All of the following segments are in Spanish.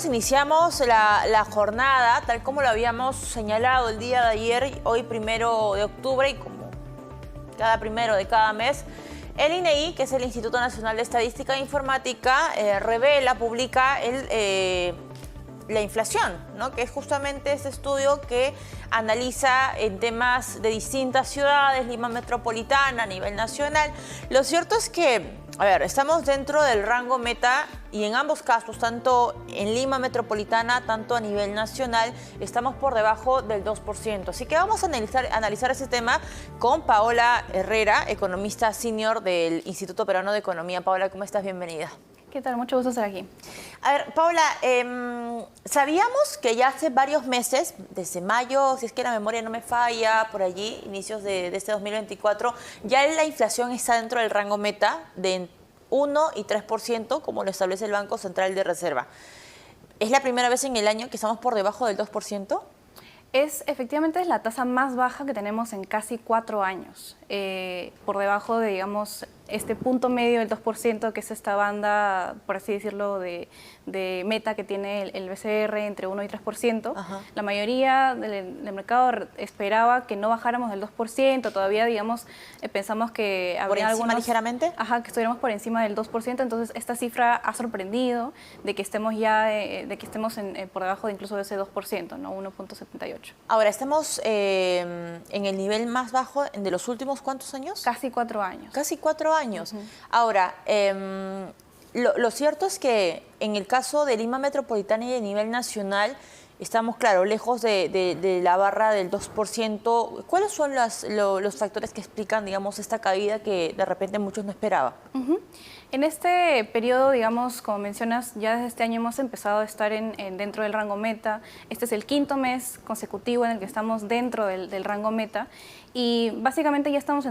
Iniciamos la jornada, tal como lo habíamos señalado el día de ayer, hoy 1 de octubre, y como cada primero de cada mes, el INEI, que es el Instituto Nacional de Estadística e Informática, publica la inflación, ¿no? Que es justamente este estudio que analiza en temas de distintas ciudades, Lima metropolitana, a nivel nacional. Lo cierto es que, estamos dentro del rango meta y en ambos casos, tanto en Lima metropolitana, tanto a nivel nacional, estamos por debajo del 2%. Así que vamos a analizar ese tema con Paola Herrera, economista senior del Instituto Peruano de Economía. Paola, ¿cómo estás? Bienvenida. ¿Qué tal? Mucho gusto estar aquí. A ver, Paola, sabíamos que ya hace varios meses, desde mayo, si es que la memoria no me falla, por allí, inicios de este 2024, ya la inflación está dentro del rango meta de 1 y 3%, como lo establece el Banco Central de Reserva. ¿Es la primera vez en el año que estamos por debajo del 2%? Efectivamente es la tasa más baja que tenemos en casi 4 años, por debajo de, digamos, este punto medio del 2%, que es esta banda, por así decirlo, de meta que tiene el BCR entre 1 y 3%. Ajá. La mayoría del mercado esperaba que no bajáramos del 2%, todavía, digamos, pensamos que habría algunos... ligeramente? Ajá, que estuviéramos por encima del 2%, entonces esta cifra ha sorprendido de que estemos ya, por debajo de incluso de ese 2%, ¿no? 1.78. Ahora, estamos en el nivel más bajo de los últimos, ¿cuántos años? Casi 4 años. Casi 4 años. Ahora, lo cierto es que en el caso de Lima metropolitana y de nivel nacional, estamos, claro, lejos de la barra del 2%. ¿Cuáles son los factores que explican, digamos, esta caída que de repente muchos no esperaban? En este periodo, digamos, como mencionas, ya desde este año hemos empezado a estar dentro del rango meta. Este es el 5º mes consecutivo en el que estamos dentro del rango meta. Y básicamente ya hemos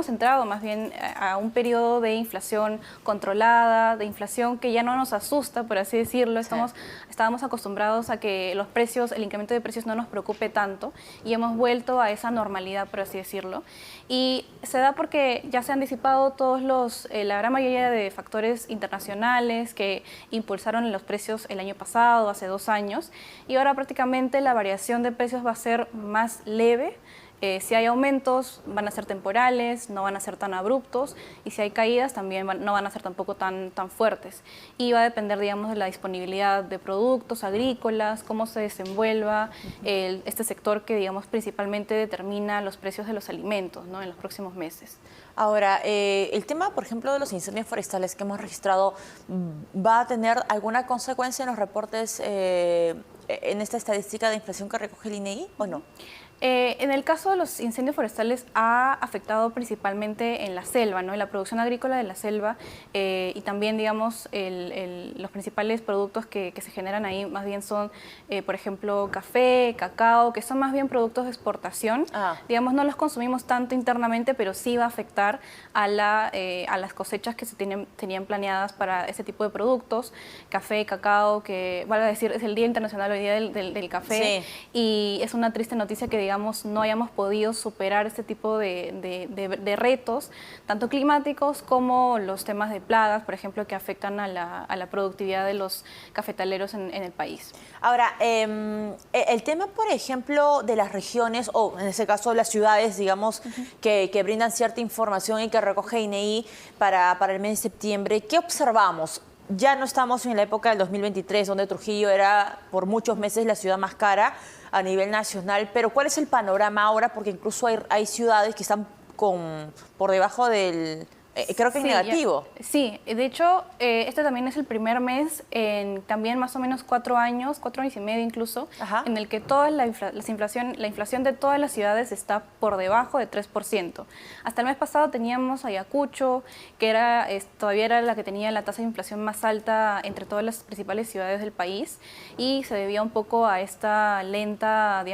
entrado más bien a un periodo de inflación controlada, de inflación que ya no nos asusta, por así decirlo. Estábamos acostumbrados a que el incremento de precios no nos preocupe tanto, y hemos vuelto a esa normalidad, por así decirlo. Y se da porque ya se han disipado la gran mayoría de factores internacionales que impulsaron los precios el año pasado, hace 2 años, y ahora prácticamente la variación de precios va a ser más leve. Si hay aumentos, van a ser temporales, no van a ser tan abruptos, y si hay caídas también no van a ser tampoco tan fuertes. Y va a depender, digamos, de la disponibilidad de productos agrícolas, cómo se desenvuelva este sector que, digamos, principalmente determina los precios de los alimentos, ¿no?, en los próximos meses. Ahora, el tema, por ejemplo, de los incendios forestales que hemos registrado, ¿va a tener alguna consecuencia en los reportes, en esta estadística de inflación que recoge el INEI, o no? En el caso de los incendios forestales ha afectado principalmente en la selva, ¿no?, en la producción agrícola de la selva, y también, digamos, los principales productos que se generan ahí más bien son, por ejemplo, café, cacao, que son más bien productos de exportación. Digamos, no los consumimos tanto internamente, pero sí va a afectar a las cosechas que se tenían planeadas para ese tipo de productos. Café, cacao, que, vale decir, es el Día Internacional hoy día del café, sí. Y es una triste noticia que, digamos, no hayamos podido superar este tipo de retos, tanto climáticos como los temas de plagas, por ejemplo, que afectan a la productividad de los cafetaleros en el país. Ahora, el tema, por ejemplo, de las regiones, o en ese caso las ciudades, digamos, que brindan cierta información y que recoge INEI para el mes de septiembre, ¿qué observamos? Ya no estamos en la época del 2023, donde Trujillo era por muchos meses la ciudad más cara a nivel nacional, pero ¿cuál es el panorama ahora? Porque incluso hay ciudades que están por debajo del... creo que es negativo. Sí, de hecho, este también es el primer mes en también más o menos 4 años, 4 años y medio incluso, en el que toda la inflación de todas las ciudades está por debajo de 3%. Hasta el mes pasado teníamos Ayacucho, que todavía era la que tenía la tasa de inflación más alta entre todas las principales ciudades del país, y se debía un poco a esta lenta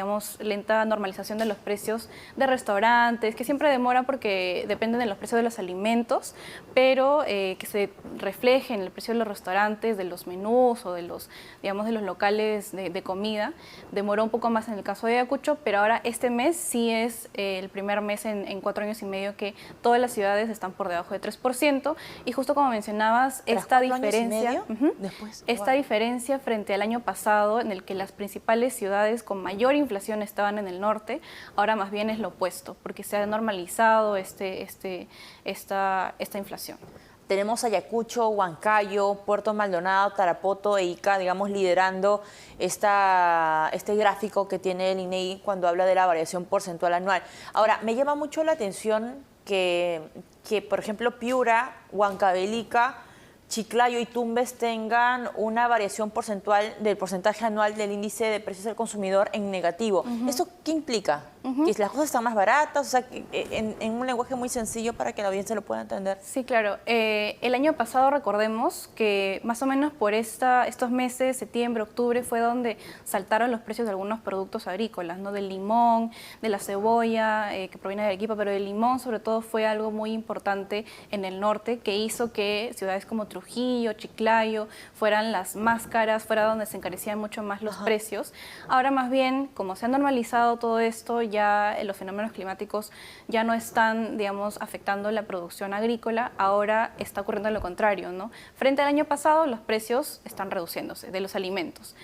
normalización de los precios de restaurantes, que siempre demora porque dependen de los precios de los alimentos, alimentos, pero que se refleje en el precio de los restaurantes, de los menús o de los, digamos, de los locales de comida. Demoró un poco más en el caso de Ayacucho, pero ahora este mes sí es el primer mes en 4 años y medio que todas las ciudades están por debajo de 3%, y justo como mencionabas, esta diferencia, esta diferencia frente al año pasado, en el que las principales ciudades con mayor inflación estaban en el norte, ahora más bien es lo opuesto, porque se ha normalizado esta inflación. Tenemos Ayacucho, Huancayo, Puerto Maldonado, Tarapoto e Ica, digamos, liderando este gráfico que tiene el INEGI cuando habla de la variación porcentual anual. Ahora, me llama mucho la atención que por ejemplo, Piura, Huancavelica, Chiclayo y Tumbes tengan una variación porcentual del porcentaje anual del índice de precios del consumidor en negativo. ¿Eso qué implica? Que las cosas están más baratas, o sea, en un lenguaje muy sencillo para que la audiencia lo pueda entender. Sí, claro. El año pasado recordemos que más o menos por estos meses, septiembre, octubre, fue donde saltaron los precios de algunos productos agrícolas, ¿no? Del limón, de la cebolla, que proviene de Arequipa, pero el limón sobre todo fue algo muy importante en el norte, que hizo que ciudades como Trujillo, Chiclayo, fueran las más caras, fuera donde se encarecían mucho más los precios. Ahora más bien, como se ha normalizado todo esto, ya los fenómenos climáticos ya no están, digamos, afectando la producción agrícola, ahora está ocurriendo lo contrario, ¿no? Frente al año pasado, los precios están reduciéndose de los alimentos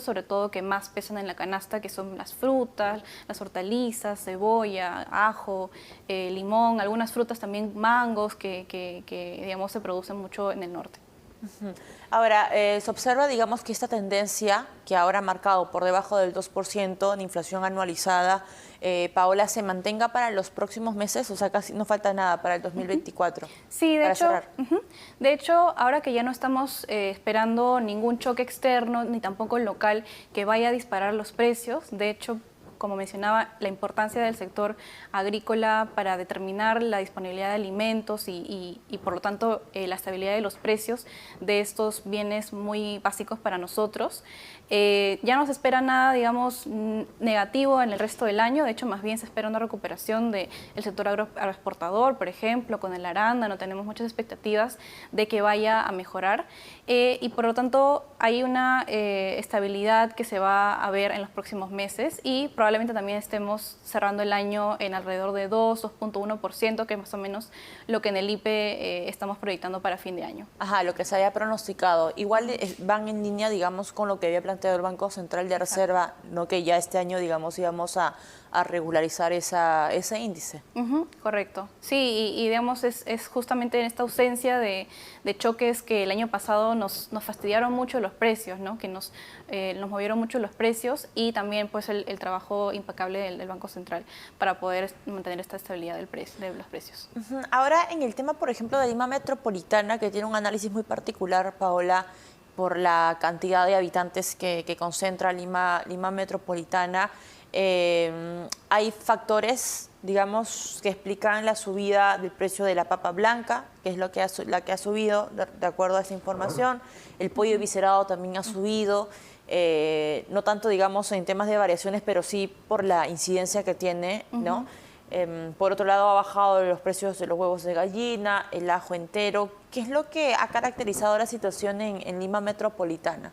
sobre todo que más pesan en la canasta, que son las frutas, las hortalizas, cebolla, ajo, limón, algunas frutas también, mangos, que digamos, se producen mucho en el norte. Ahora, se observa, digamos, que esta tendencia que ahora ha marcado por debajo del 2% en inflación anualizada, Paola, se mantenga para los próximos meses, o sea, casi no falta nada para el 2024. Sí, de hecho, ahora que ya no estamos esperando ningún choque externo, ni tampoco local que vaya a disparar los precios, de hecho, como mencionaba, la importancia del sector agrícola para determinar la disponibilidad de alimentos y por lo tanto la estabilidad de los precios de estos bienes muy básicos para nosotros. Ya no se espera nada, digamos, negativo en el resto del año. De hecho, más bien se espera una recuperación del sector agroexportador, por ejemplo, con el arándano. Tenemos muchas expectativas de que vaya a mejorar y por lo tanto hay una estabilidad que se va a ver en los próximos meses y probablemente también estemos cerrando el año en alrededor de 2.1%, que es más o menos lo que en el IPE estamos proyectando para fin de año. Ajá, lo que se había pronosticado. Igual van en línea, digamos, con lo que había planteado el Banco Central de Reserva, no que ya este año, digamos, íbamos a regularizar ese índice. Correcto. Sí, y digamos, es justamente en esta ausencia de choques que el año pasado nos fastidiaron mucho los precios, ¿no? Que nos movieron mucho los precios y también pues el trabajo impecable del Banco Central para poder mantener esta estabilidad de los precios. Ahora, en el tema, por ejemplo, de Lima Metropolitana, que tiene un análisis muy particular, Paola, por la cantidad de habitantes que concentra Lima Metropolitana, hay factores, digamos, que explican la subida del precio de la papa blanca, que es la que ha subido, de acuerdo a esta información. El pollo viscerado también ha subido, no tanto, digamos, en temas de variaciones, pero sí por la incidencia que tiene, ¿no? Por otro lado, ha bajado los precios de los huevos de gallina, el ajo entero. ¿Qué es lo que ha caracterizado la situación en Lima Metropolitana?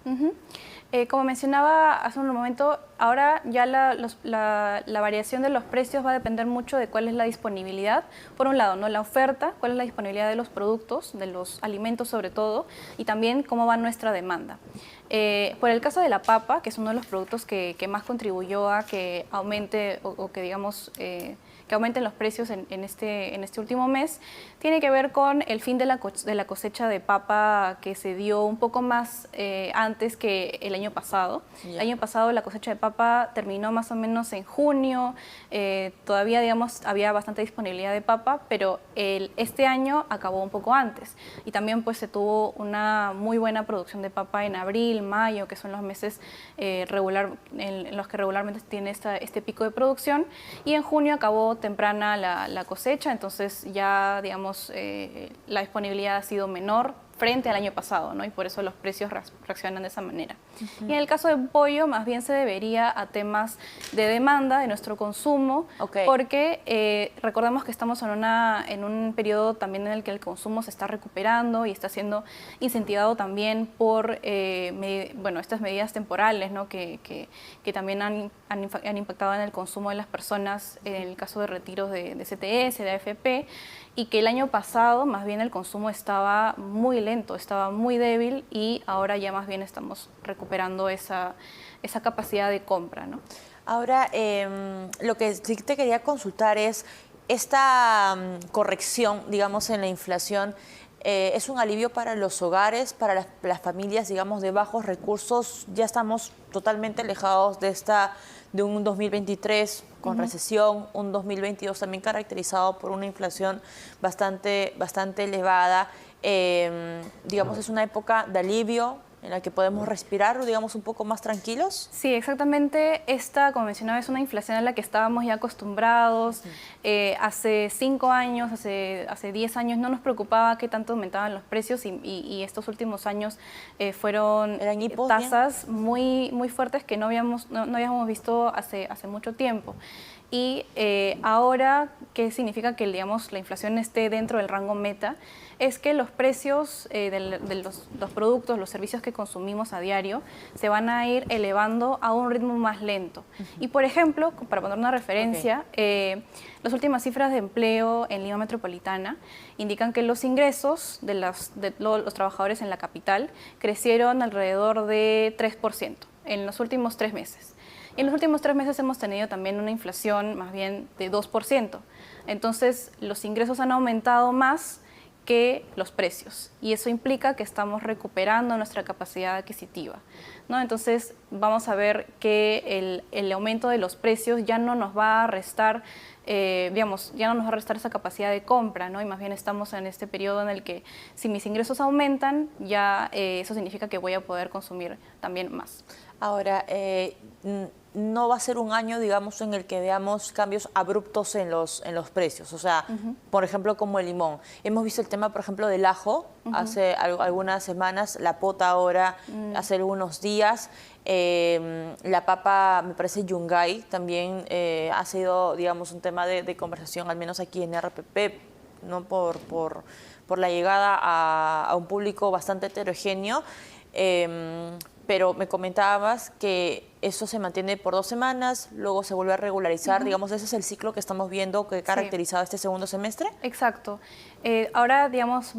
Como mencionaba hace un momento, ahora ya la variación de los precios va a depender mucho de cuál es la disponibilidad. Por un lado, ¿no? La oferta, cuál es la disponibilidad de los productos, de los alimentos sobre todo, y también cómo va nuestra demanda. Por el caso de la papa, que es uno de los productos que más contribuyó a que aumente o que digamos que aumenten los precios en este último mes, tiene que ver con el fin de la cosecha de papa que se dio un poco más antes que el año pasado. El año pasado la cosecha de papa terminó más o menos en junio, todavía digamos había bastante disponibilidad de papa, pero este año acabó un poco antes y también pues se tuvo una muy buena producción de papa en abril, mayo, que son los meses en los que regularmente tiene este pico de producción, y en junio acabó temprana la cosecha, entonces ya digamos la disponibilidad ha sido menor frente al año pasado, ¿no? Y por eso los precios reaccionan de esa manera. Y en el caso del pollo, más bien se debería a temas de demanda, de nuestro consumo, porque recordemos que estamos en un periodo también en el que el consumo se está recuperando y está siendo incentivado también por estas medidas temporales, ¿no? que también han impactado en el consumo de las personas en el caso de retiros de CTS, de AFP, y que el año pasado más bien el consumo estaba muy lento, estaba muy débil y ahora ya más bien estamos recuperando esa capacidad de compra, ¿no? Ahora, lo que sí te quería consultar es esta corrección, digamos, en la inflación. ¿Es un alivio para los hogares, para las familias, digamos, de bajos recursos? Ya estamos totalmente alejados de un 2023 con recesión, un 2022 también caracterizado por una inflación bastante elevada. Digamos, es una época de alivio en la que podemos respirar, digamos, un poco más tranquilos. Sí, exactamente. Esta, como mencionaba, es una inflación a la que estábamos ya acostumbrados. Hace 5 años, hace 10 años no nos preocupaba qué tanto aumentaban los precios y estos últimos años fueron tasas muy fuertes que no habíamos visto hace mucho tiempo. Y ahora, ¿qué significa que, digamos, la inflación esté dentro del rango meta? Es que los precios de los productos, los servicios que consumimos a diario, se van a ir elevando a un ritmo más lento. Y, por ejemplo, para poner una referencia, las últimas cifras de empleo en Lima Metropolitana indican que los ingresos de los trabajadores en la capital crecieron alrededor de 3% en los últimos 3 meses. En los últimos 3 meses hemos tenido también una inflación más bien de 2%. Entonces, los ingresos han aumentado más que los precios y eso implica que estamos recuperando nuestra capacidad adquisitiva, ¿no? Entonces, vamos a ver que el aumento de los precios ya no nos va a restar, ya no nos va a restar esa capacidad de compra, ¿no? Y más bien estamos en este periodo en el que si mis ingresos aumentan, ya eso significa que voy a poder consumir también más. Ahora, no va a ser un año, digamos, en el que veamos cambios abruptos en los precios. O sea, por ejemplo, como el limón. Hemos visto el tema, por ejemplo, del ajo hace algunas semanas, la pota ahora hace algunos días. La papa, me parece, Yungay, también ha sido, digamos, un tema de conversación, al menos aquí en RPP, ¿no? por la llegada a un público bastante heterogéneo. Pero me comentabas que eso se mantiene por 2 semanas, luego se vuelve a regularizar. Digamos, ese es el ciclo que estamos viendo que ha caracterizado este segundo semestre. Exacto. Ahora, digamos,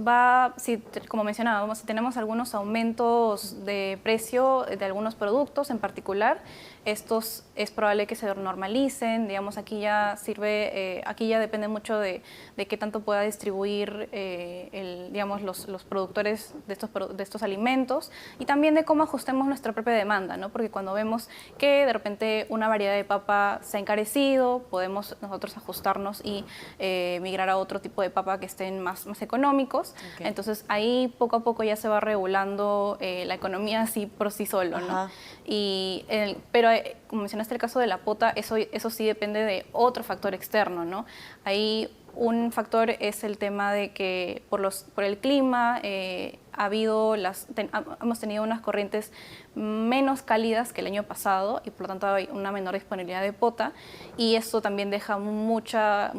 como mencionábamos, si tenemos algunos aumentos de precio de algunos productos en particular, estos es probable que se normalicen. Digamos, aquí ya depende mucho de qué tanto pueda distribuir digamos, los productores de estos alimentos y también de cómo ajustemos nuestra propia demanda, ¿no? Porque cuando vemos que de repente una variedad de papa se ha encarecido, podemos nosotros ajustarnos y migrar a otro tipo de papa que estén más económicos. Entonces ahí poco a poco ya se va regulando la economía así por sí solo, ¿no? Pero como mencionaste el caso de la pota, eso sí depende de otro factor externo, ¿no? Ahí un factor es el tema de que por el clima hemos tenido unas corrientes menos cálidas que el año pasado y por lo tanto hay una menor disponibilidad de pota y eso también deja en mucha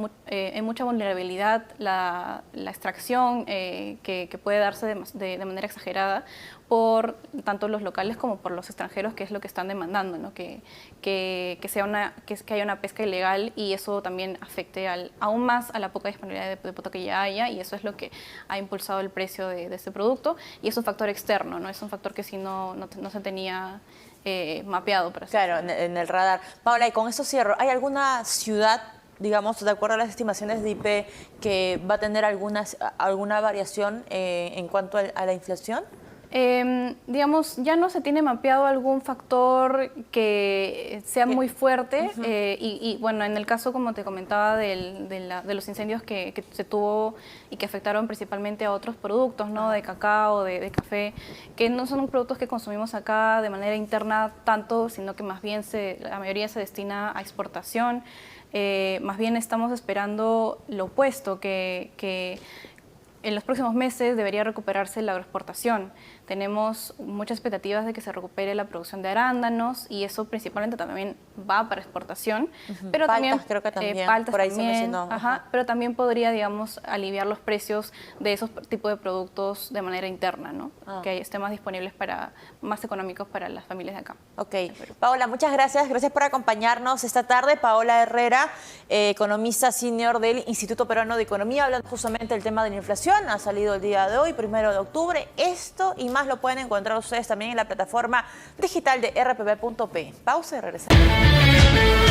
vulnerabilidad la extracción que puede darse de manera exagerada por tanto los locales como por los extranjeros, que es lo que están demandando, ¿no? que haya una pesca ilegal y eso también afecte aún más a la poca disponibilidad de pota que ya haya y eso es lo que ha impulsado el precio de este producto y es un factor externo, ¿no? Es un factor que si no se tenía mapeado. Claro, en el radar. Paola, y con eso cierro, ¿hay alguna ciudad, digamos, de acuerdo a las estimaciones de IP, que va a tener alguna variación en cuanto a la inflación? Digamos, ya no se tiene mapeado algún factor que sea muy fuerte y bueno, en el caso, como te comentaba, de los incendios que se tuvo y que afectaron principalmente a otros productos, ¿no? De cacao, de café, que no son productos que consumimos acá de manera interna tanto, sino que más bien la mayoría se destina a exportación. Más bien estamos esperando lo opuesto, que en los próximos meses debería recuperarse la agroexportación. Tenemos muchas expectativas de que se recupere la producción de arándanos y eso principalmente también va para exportación. Pero Paltas, también, creo que también, paltas por ahí se también, mencionó. ajá, pero también podría, digamos, aliviar los precios de esos tipos de productos de manera interna, ¿no? Que estén más disponibles más económicos para las familias de acá. Ok. Paola, muchas gracias. Gracias por acompañarnos esta tarde. Paola Herrera, economista senior del Instituto Peruano de Economía, hablando justamente del tema de la inflación. Ha salido el día de hoy, 1 de octubre. Esto y más lo pueden encontrar ustedes también en la plataforma digital de rpp.p. Pausa y regresamos.